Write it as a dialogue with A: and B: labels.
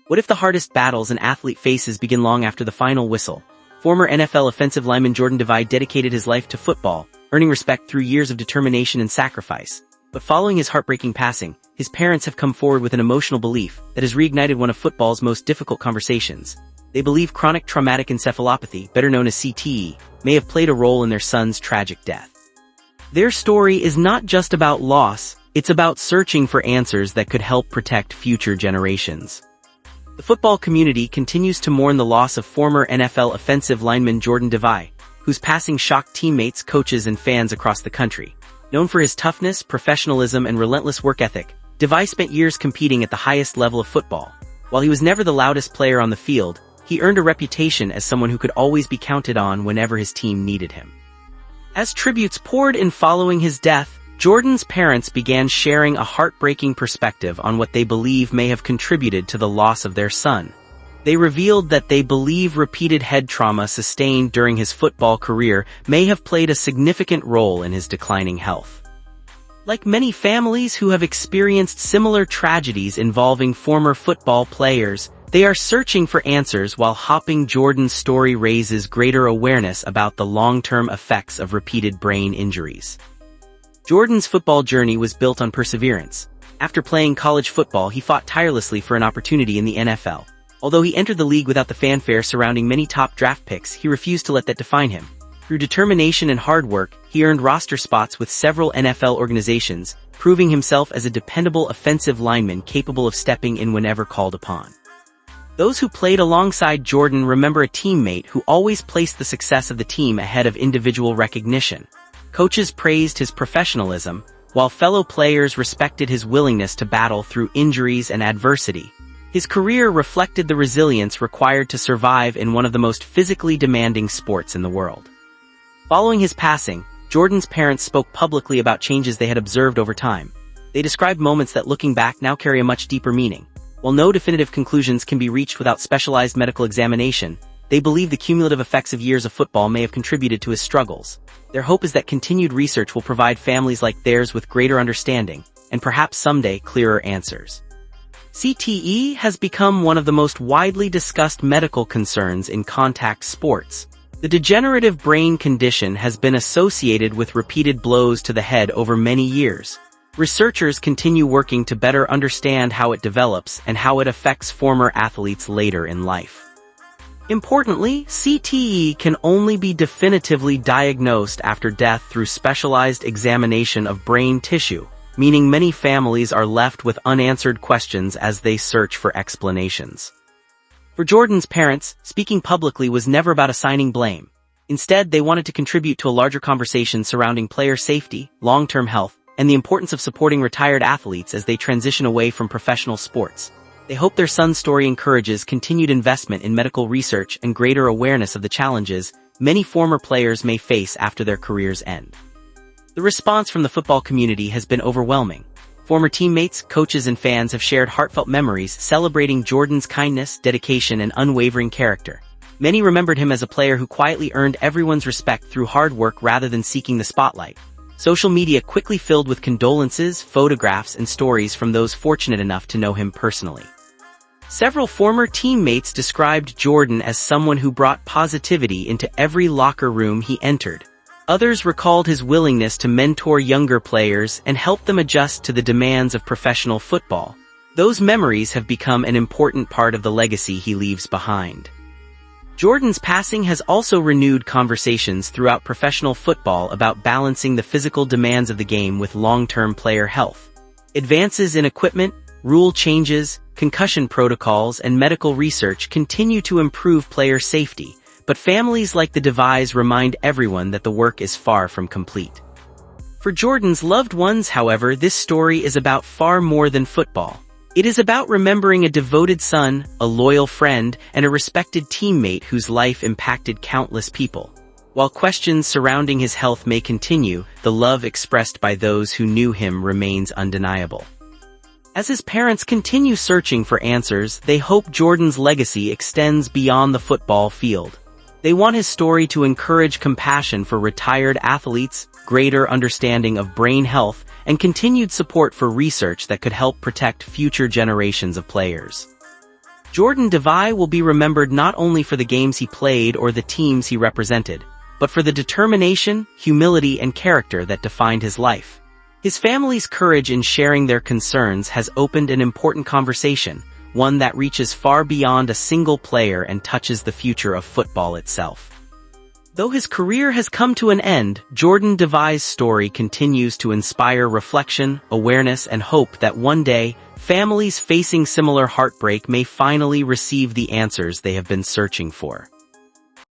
A: What if the hardest battles an athlete faces begin long after the final whistle? Former NFL offensive lineman Jordan Devey dedicated his life to football, earning respect through years of determination and sacrifice. But following his heartbreaking passing, his parents have come forward with an emotional belief that has reignited one of football's most difficult conversations. They believe chronic traumatic encephalopathy, better known as CTE, may have played a role in their son's tragic death. Their story is not just about loss, it's about searching for answers that could help protect future generations. The football community continues to mourn the loss of former NFL offensive lineman Jordan Devey, whose passing shocked teammates, coaches, and fans across the country. Known for his toughness, professionalism, and relentless work ethic, Devey spent years competing at the highest level of football. While he was never the loudest player on the field, he earned a reputation as someone who could always be counted on whenever his team needed him. As tributes poured in following his death, Jordan's parents began sharing a heartbreaking perspective on what they believe may have contributed to the loss of their son. They revealed that they believe repeated head trauma sustained during his football career may have played a significant role in his declining health. Like many families who have experienced similar tragedies involving former football players, they are searching for answers while helping Jordan's story raises greater awareness about the long-term effects of repeated brain injuries. Jordan's football journey was built on perseverance. After playing college football, he fought tirelessly for an opportunity in the NFL. Although he entered the league without the fanfare surrounding many top draft picks, he refused to let that define him. Through determination and hard work, he earned roster spots with several NFL organizations, proving himself as a dependable offensive lineman capable of stepping in whenever called upon. Those who played alongside Jordan remember a teammate who always placed the success of the team ahead of individual recognition. Coaches praised his professionalism, while fellow players respected his willingness to battle through injuries and adversity. His career reflected the resilience required to survive in one of the most physically demanding sports in the world. Following his passing, Jordan's parents spoke publicly about changes they had observed over time. They described moments that, looking back, now carry a much deeper meaning. While no definitive conclusions can be reached without specialized medical examination, they believe the cumulative effects of years of football may have contributed to his struggles. Their hope is that continued research will provide families like theirs with greater understanding, and perhaps someday clearer answers. CTE has become one of the most widely discussed medical concerns in contact sports. The degenerative brain condition has been associated with repeated blows to the head over many years. Researchers continue working to better understand how it develops and how it affects former athletes later in life. Importantly, CTE can only be definitively diagnosed after death through specialized examination of brain tissue, meaning many families are left with unanswered questions as they search for explanations. For Jordan's parents, speaking publicly was never about assigning blame. Instead, they wanted to contribute to a larger conversation surrounding player safety, long-term health, and the importance of supporting retired athletes as they transition away from professional sports. They hope their son's story encourages continued investment in medical research and greater awareness of the challenges many former players may face after their careers end. The response from the football community has been overwhelming. Former teammates, coaches, and fans have shared heartfelt memories celebrating Jordan's kindness, dedication, and unwavering character. Many remembered him as a player who quietly earned everyone's respect through hard work rather than seeking the spotlight. Social media quickly filled with condolences, photographs, and stories from those fortunate enough to know him personally. Several former teammates described Jordan as someone who brought positivity into every locker room he entered. Others recalled his willingness to mentor younger players and help them adjust to the demands of professional football. Those memories have become an important part of the legacy he leaves behind. Jordan's passing has also renewed conversations throughout professional football about balancing the physical demands of the game with long-term player health. Advances in equipment, rule changes, concussion protocols, and medical research continue to improve player safety, but families like the Deveys remind everyone that the work is far from complete. For Jordan's loved ones, however, this story is about far more than football. It is about remembering a devoted son, a loyal friend, and a respected teammate whose life impacted countless people. While questions surrounding his health may continue, the love expressed by those who knew him remains undeniable. As his parents continue searching for answers, they hope Jordan's legacy extends beyond the football field. They want his story to encourage compassion for retired athletes, greater understanding of brain health, and continued support for research that could help protect future generations of players. Jordan Devey will be remembered not only for the games he played or the teams he represented, but for the determination, humility, and character that defined his life. His family's courage in sharing their concerns has opened an important conversation, one that reaches far beyond a single player and touches the future of football itself. Though his career has come to an end, Jordan Devey's story continues to inspire reflection, awareness, and hope that one day, families facing similar heartbreak may finally receive the answers they have been searching for.